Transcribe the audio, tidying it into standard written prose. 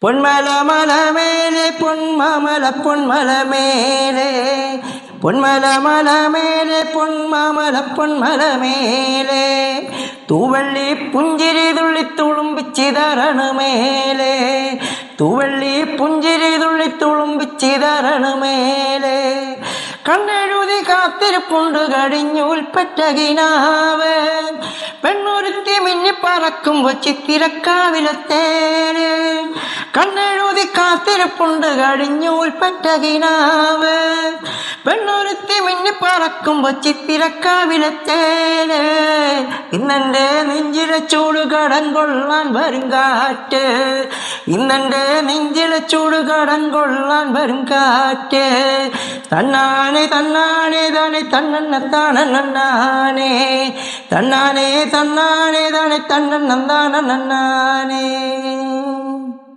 പൊന്മല മല മേലെ പൊന്മാമല പൊന്മല മേലെ പൊന്മല മല മേലെ പൊന്മാമല പൊന്മല മേലെ തൂവള്ളി പുഞ്ചിരി തുള്ളി തുളുമ്പിച്ചിതറണ മേലെ തൂവള്ളി പുഞ്ചിരി തുള്ളി തുളുമ്പിച്ചിതറണ മേലെ കണ്ണെഴുതി കാത്തിരിപ്പുണ്ട് കഴിഞ്ഞുൽപ്പറ്റ കിനാവ് പെണ്ണൊരുത്തി മിന്നി പറക്കുമ്പോ ചിത്തിരക്കാവിലത്തേര് കണ്ണെഴുതി കാത്തിരിപ്പുണ്ട് കഴിഞ്ഞുൽപ്പറ്റ കിനാവ് പെണ്ണൊരുത്തി മിന്നി പറക്കുമ്പോ ചിത്തിരക്കാവിലത്തേര് ഇന്നെന്റെ നെഞ്ചിലെ ചൂട് കടം കൊള്ളാൻ വരും കാറ്റ് ഇന്നെന്റെ നെഞ്ചിലെ ചൂട് കടം കൊള്ളാൻ വരും കാറ്റ് തന്നാനെ തന്നാനെ താനെ തന്നെണ്ണ താണേ തന്നാനെ തന്നാനെ താനെ തന്നെണ്ണ താണേ